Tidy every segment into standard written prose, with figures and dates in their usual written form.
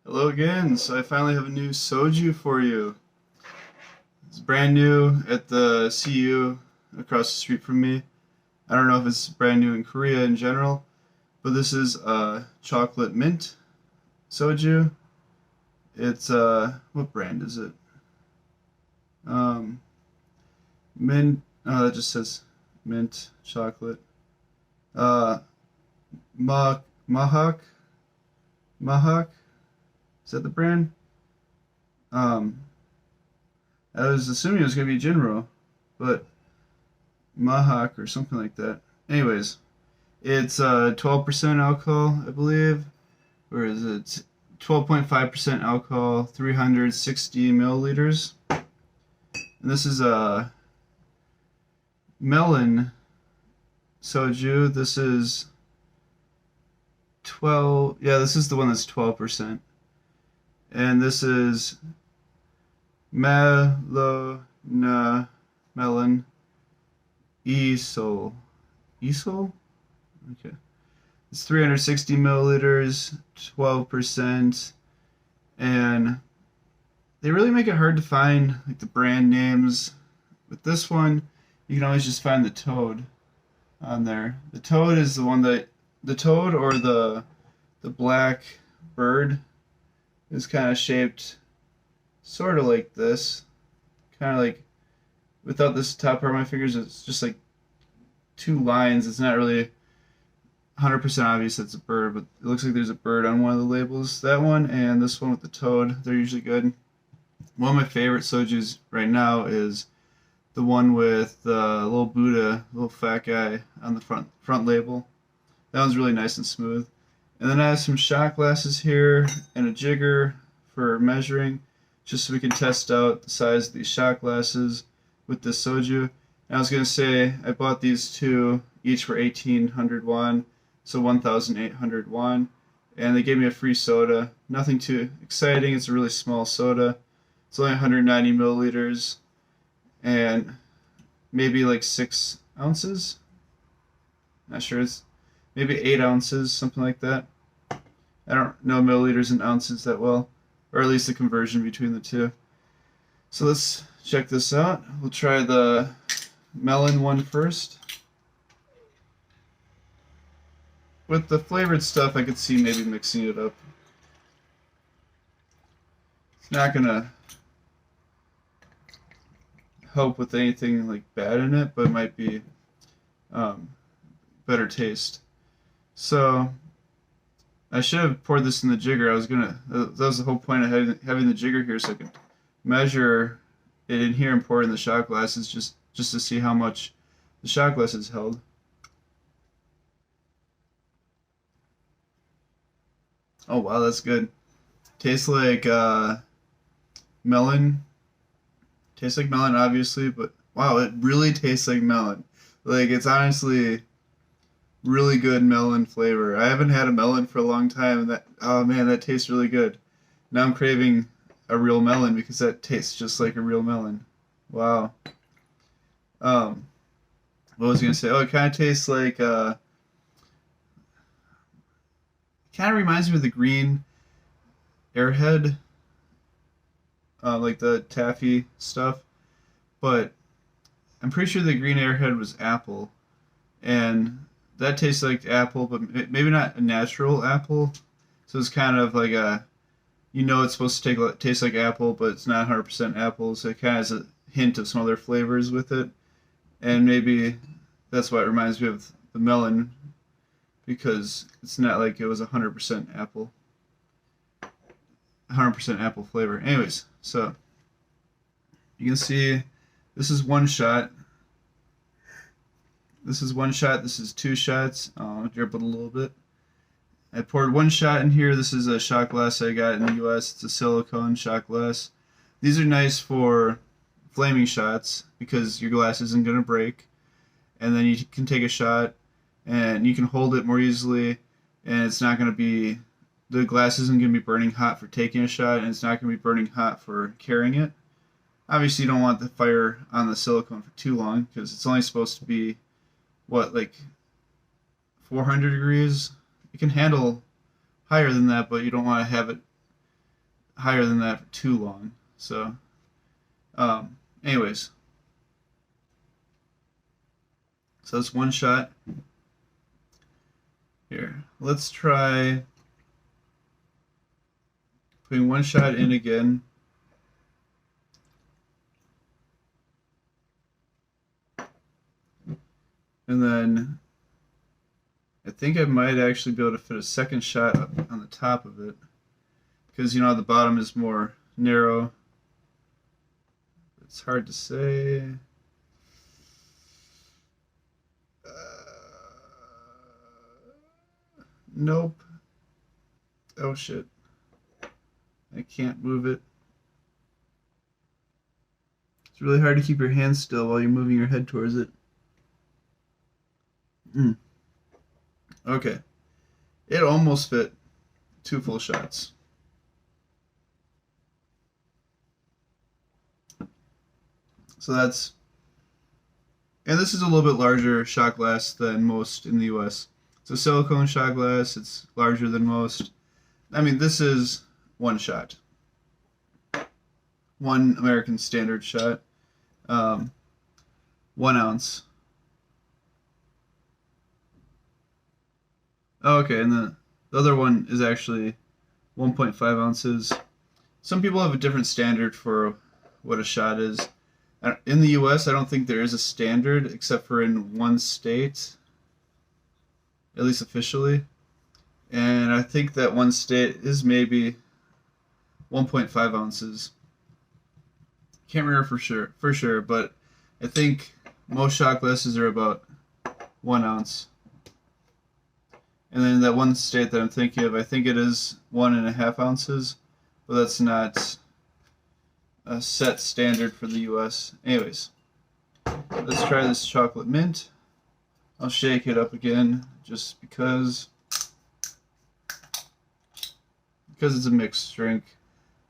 Hello again. So I finally have a new Soju for you. It's brand new at the CU across the street from me. I don't know if it's brand new in Korea in general, but this is chocolate mint Soju. It's what brand is it? Um, mint. Oh, that just says mint chocolate. Uh, Mahak Mahak. Is that the brand? Um, I was assuming it was gonna be Jinro, but Mahak or something like that. Anyways, it's 12% alcohol, I believe. Or is it 12.5% alcohol, 360 milliliters. And this is a Melon soju. This is 12. Yeah, this is the one that's 12%. And this is Melon Melon Esol. Esol? Okay. It's 360 milliliters, 12%, and they really make it hard to find like the brand names. With this one, you can always just find the toad on there. The toad is the one that the toad or the black bird is kind of shaped sort of like this, kind of like without this top part of my fingers, it's just like two lines. It's not really 100% obvious it's a bird, but it looks like there's a bird on one of the labels. That one and this one with the toad, they're usually good. One of my favorite sojus right now is the one with the little Buddha, little fat guy on the front label. That one's really nice and smooth. And then I have some shot glasses here and a jigger for measuring, just so we can test out the size of these shot glasses with this soju. And I was going to say, I bought these two, each for 1800 won, so 1,800 won. And they gave me a free soda. Nothing too exciting, it's a really small soda. It's only 190 milliliters and maybe like 6 ounces. Not sure, it's maybe 8 ounces, something like that. I don't know milliliters and ounces that well, or at least the conversion between the two. So let's check this out. We'll try the melon one first. With the flavored stuff, I could see maybe mixing it up. It's not gonna help with anything like bad in it, but it might be um, better taste. So I should have poured this in the jigger. I was gonna. That was the whole point of having the jigger here, so I could measure it in here and pour it in the shot glasses, just to see how much the shot glasses held. Oh wow, that's good. Tastes like melon. Tastes like melon, obviously, but wow, it really tastes like melon. Like it's honestly really good melon flavor. I haven't had a melon for a long time, and that oh man, that tastes really good. Now I'm craving a real melon because that tastes just like a real melon. Wow. Um, what was I gonna say? Oh, it kind of tastes like kind of reminds me of the green Airhead, like the taffy stuff. But I'm pretty sure the green Airhead was apple, and that tastes like apple, but maybe not a natural apple. So it's kind of like a, it's supposed to taste like apple, but it's not 100% apple. So it kind of has a hint of some other flavors with it, and maybe that's what it reminds me of the melon because it's not like it was 100% apple, 100% apple flavor. Anyways, so you can see this is one shot. This is one shot. This is two shots. I'll drip it a little bit. I poured one shot in here. This is a shot glass I got in the US. It's a silicone shot glass. These are nice for flaming shots because your glass isn't going to break. And then you can take a shot and you can hold it more easily, and it's not going to be, the glass isn't going to be burning hot for taking a shot, and it's not going to be burning hot for carrying it. Obviously, you don't want the fire on the silicone for too long because it's only supposed to be, what, like 400 degrees? It can handle higher than that, but you don't want to have it higher than that for too long. So, anyways, so that's one shot. Here, let's try putting one shot in again. And then I think I might actually be able to fit a second shot up on the top of it. Because, you know, the bottom is more narrow. It's hard to say. Nope. Oh, shit. I can't move it. It's really hard to keep your hand still while you're moving your head towards it. Okay. It almost fit 2 full shots. So that's, and this is a little bit larger shot glass than most in the US. It's a silicone shot glass, it's larger than most. I mean, this is one shot. One American standard shot. 1 ounce. Oh, okay, and the other one is actually 1.5 ounces. Some people have a different standard for what a shot is. In the US, I don't think there is a standard, except for in one state, at least officially. And I think that one state is maybe 1.5 ounces. Can't remember for sure, but I think most shot glasses are about 1 ounce. And then that one state that I'm thinking of, I think it is 1.5 ounces, but that's not a set standard for the US. Anyways, let's try this chocolate mint. I'll shake it up again just because it's a mixed drink.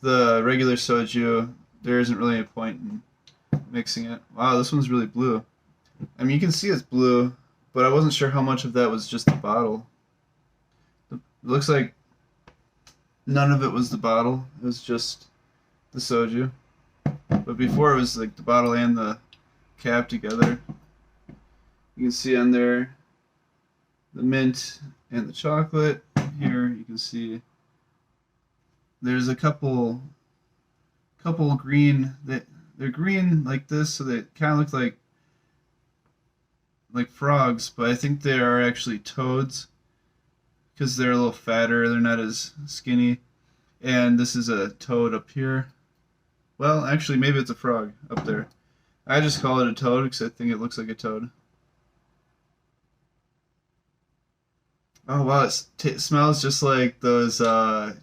The regular soju, there isn't really a point in mixing it. Wow, this one's really blue. I mean, you can see it's blue, but I wasn't sure how much of that was just the bottle. It looks like none of it was the bottle. It was just the soju. But before it was like the bottle and the cap together. You can see on there the mint and the chocolate. Here you can see there's a couple green, they're green like this, so they kind of look like frogs, but I think they are actually toads because they're a little fatter, they're not as skinny. And this is a toad up here. Well, actually, maybe it's a frog up there. I just call it a toad because I think it looks like a toad. Oh wow, it smells just like those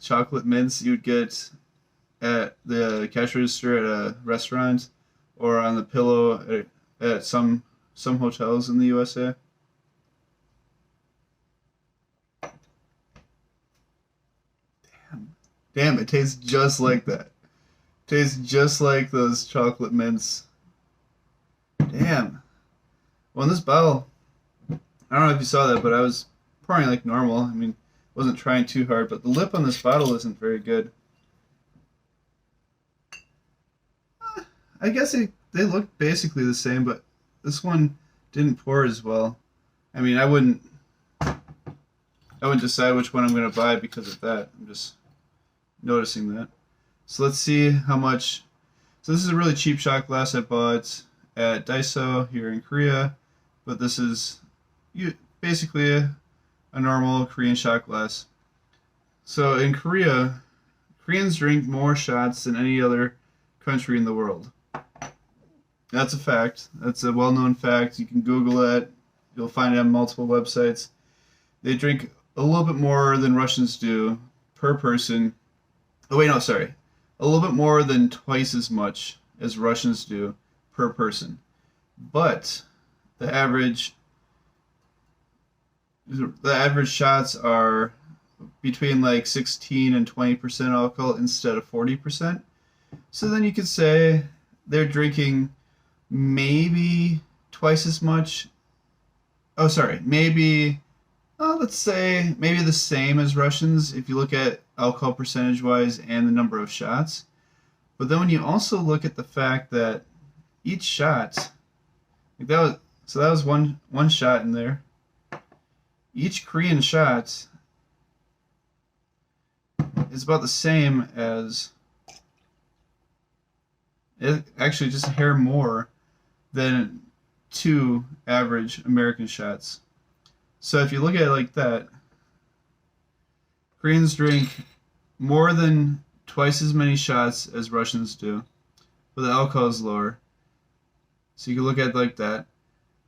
chocolate mints you'd get at the cash register at a restaurant or on the pillow at some hotels in the USA. Damn, it tastes just like that. Tastes just like those chocolate mints. Damn. Well, in this bottle, I don't know if you saw that, but I was pouring like normal. I mean, wasn't trying too hard, but the lip on this bottle isn't very good. I guess they look basically the same, but this one didn't pour as well. I mean, I wouldn't decide which one I'm going to buy because of that. I'm just noticing that. So let's see how much. So this is a really cheap shot glass I bought at Daiso here in Korea, but this is basically a normal Korean shot glass. So in Korea, Koreans drink more shots than any other country in the world. That's a fact. That's a well-known fact. You can Google it. You'll find it on multiple websites. They drink a little bit more than Russians do per person. Oh wait, no, sorry. A little bit more than twice as much as Russians do per person. But the average shots are between like 16 and 20% alcohol instead of 40%. So then you could say they're drinking maybe twice as much. Oh, sorry, maybe Let's say maybe the same as Russians if you look at alcohol percentage wise and the number of shots. But then when you also look at the fact that each shot, like that was one shot in there. Each Korean shot is about the same as actually just a hair more than two average American shots. So if you look at it like that, Koreans drink more than twice as many shots as Russians do, but the alcohol is lower. So you can look at it like that.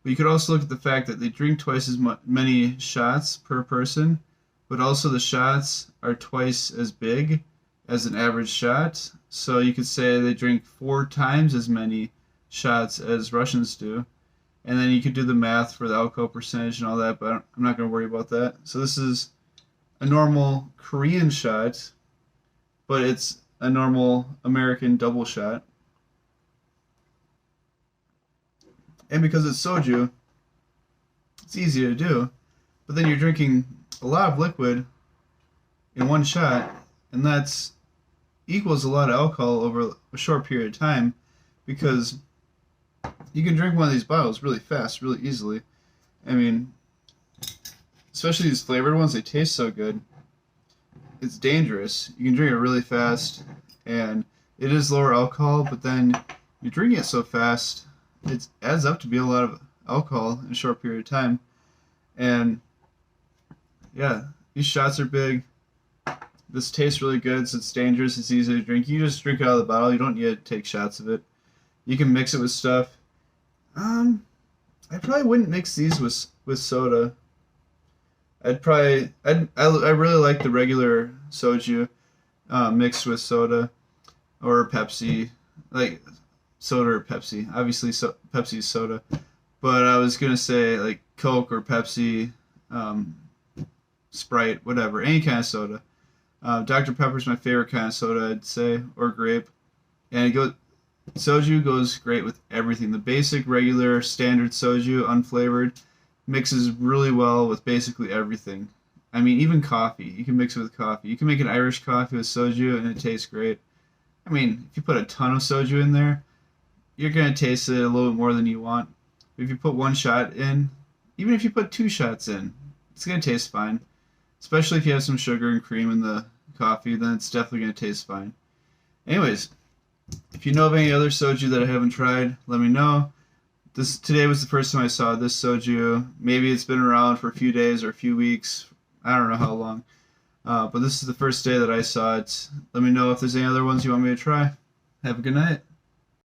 But you could also look at the fact that they drink twice as many shots per person, but also the shots are twice as big as an average shot. So you could say they drink 4 times as many shots as Russians do. And then you could do the math for the alcohol percentage and all that, but I'm not going to worry about that. So this is a normal Korean shot, but it's a normal American double shot. And because it's soju, it's easy to do. But then you're drinking a lot of liquid in one shot, and that's equals a lot of alcohol over a short period of time, because you can drink one of these bottles really fast, really easily. I mean, especially these flavored ones, they taste so good. It's dangerous. You can drink it really fast, and it is lower alcohol, but then you're drinking it so fast, it adds up to be a lot of alcohol in a short period of time. And yeah, these shots are big. This tastes really good, so it's dangerous. It's easy to drink. You just drink it out of the bottle. You don't need to take shots of it. You can mix it with stuff. I probably wouldn't mix these with soda. I really like the regular soju mixed with soda or Pepsi, like soda or Pepsi. Obviously, Pepsi's soda, but I was gonna say like Coke or Pepsi, Sprite, whatever, any kind of soda. Dr. Pepper's my favorite kind of soda, I'd say, or grape, and soju goes great with everything. The basic, regular, standard soju, unflavored, mixes really well with basically everything. I mean, even coffee. You can mix it with coffee. You can make an Irish coffee with soju, and it tastes great. I mean, if you put a ton of soju in there, you're going to taste it a little bit more than you want. But if you put one shot in, even if you put 2 shots in, it's going to taste fine. Especially if you have some sugar and cream in the coffee, then it's definitely going to taste fine. Anyways, if you know of any other soju that I haven't tried, let me know. Today was the first time I saw this soju. Maybe it's been around for a few days or a few weeks. I don't know how long. But this is the first day that I saw it. Let me know if there's any other ones you want me to try. Have a good night.